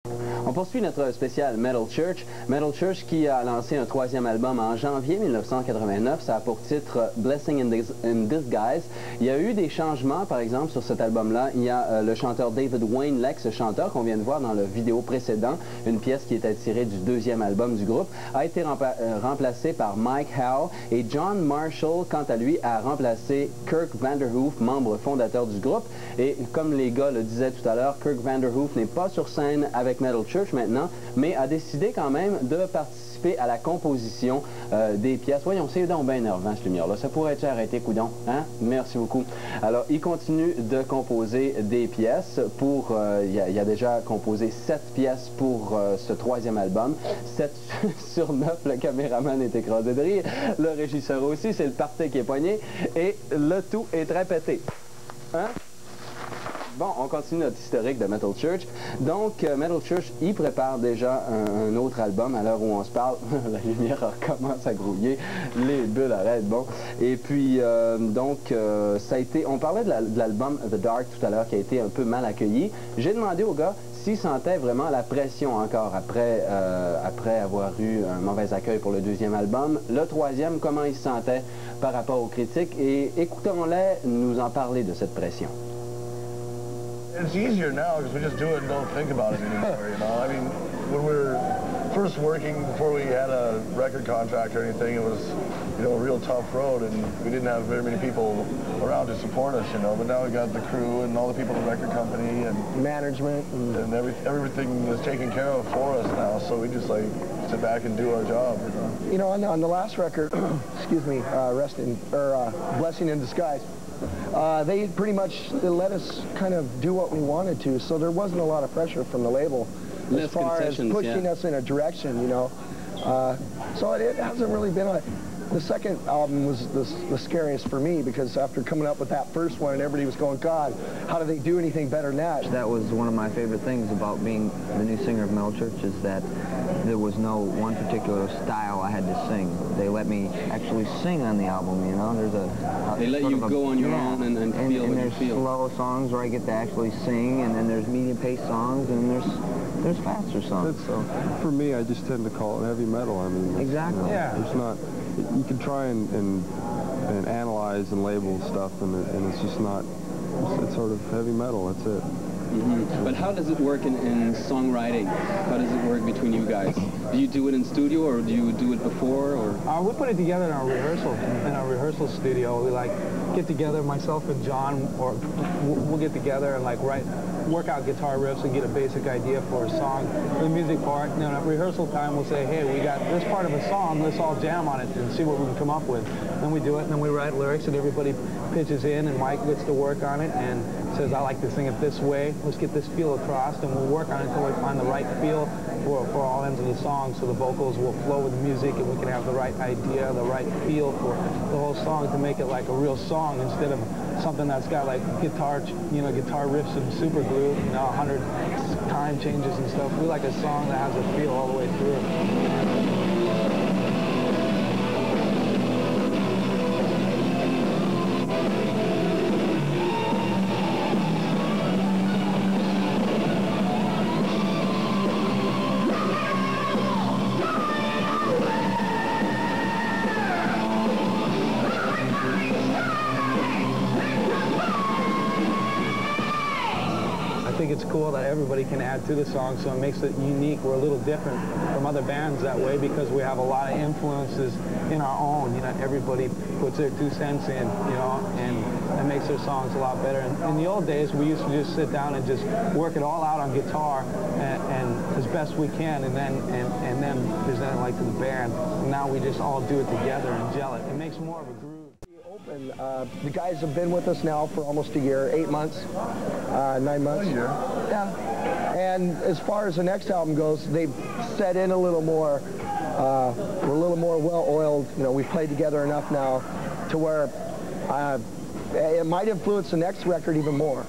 On poursuit notre spécial Metal Church. Metal Church qui a lancé un troisième album en janvier 1989. Ça a pour titre Blessing in Disguise. Il y a eu des changements, par exemple, sur cet album-là. Il y a le chanteur David Wayne, l'ex-chanteur qu'on vient de voir dans la vidéo précédente. Une pièce qui était tirée du deuxième album du groupe a été remplacée par Mike Howe. Et John Marshall, quant à lui, a remplacé Kirk Vanderhoof, membre fondateur du groupe. Et comme les gars le disaient tout à l'heure, Kirk Vanderhoof n'est pas sur scène avec Metal Church maintenant, mais a décidé quand même de participer à la composition des pièces. Voyons, c'est donc bien énervant cette lumière-là. Ça pourrait-tu arrêter, coudon? Hein? Merci beaucoup. Alors, il continue de composer des pièces pour... il a déjà composé 7 pièces pour ce troisième album. 7 sur 9, le caméraman est écrasé de rire. Le régisseur aussi, c'est le party qui est poigné. Et le tout est répété. Hein? Bon, on continue notre historique de Metal Church. Donc, Metal Church, il prépare déjà un autre album à l'heure où on se parle. La lumière recommence à grouiller, les bulles arrêtent, bon. Et puis, ça a été... On parlait de l'album The Dark tout à l'heure, qui a été un peu mal accueilli. J'ai demandé aux gars s'ils sentaient vraiment la pression encore après avoir eu un mauvais accueil pour le deuxième album. Le troisième, comment ils se sentaient par rapport aux critiques. Et écoutons-les nous en parler de cette pression. It's easier now because we just do it and don't think about it anymore, you know. I mean, when we were first working, before we had a record contract or anything, it was, you know, a real tough road, and we didn't have very many people around to support us, you know. But now we got the crew and all the people in the record company and management, and everything is taken care of for us now. So we just like sit back and do our job, you know. You know, on the last record, excuse me, Blessing in Disguise. They pretty much let us kind of do what we wanted to, so there wasn't a lot of pressure from the label as far as pushing us in a direction, you know. So it hasn't really been the second album was the scariest for me, because after coming up with that first one and everybody was going, God, how do they do anything better than that? That was one of my favorite things about being the new singer of Metal Church, is that there was no one particular style I had to sing. They let me actually sing on the album, you know. They let you go on your own and feel what you feel. There's slow songs where I get to actually sing, and then there's medium-paced songs, and there's faster songs. So for me, I just tend to call it heavy metal. I mean, exactly. Yeah. There's not. You can try and analyze and label stuff, and it's just not. It's sort of heavy metal. That's it. Mm-hmm. But how does it work in songwriting? How does it work between you guys? Do you do it in studio, or do you do it before, or? We put it together in our rehearsal studio. We like get together, myself and John, or we'll get together and like work out guitar riffs and get a basic idea for a song. For the music part, you know, at rehearsal time, we'll say, hey, we got this part of a song, let's all jam on it and see what we can come up with. Then we do it, and then we write lyrics, and everybody pitches in, and Mike gets to work on it and says, I like to sing it this way, let's get this feel across, and we'll work on it until we find the right feel for all ends of the song, so the vocals will flow with the music, and we can have the right idea, the right feel for the whole song to make it like a real song instead of something that's got like guitar riffs and super glue, you know, 100 time changes and stuff. We like a song that has a feel all the way through. I think it's cool that everybody can add to the song, so it makes it unique. We're a little different from other bands that way because we have a lot of influences in our own. You know, everybody puts their 2 cents in, you know, and it makes their songs a lot better. And in the old days, we used to just sit down and just work it all out on guitar and as best we can, and then present it like to the band. And now we just all do it together and gel it. It makes more of a groove. The guys have been with us now for almost a year, 8 months, 9 months. A year. Yeah. And as far as the next album goes, they've set in a little more, we're a little more well-oiled. You know, we've played together enough now to where it might influence the next record even more.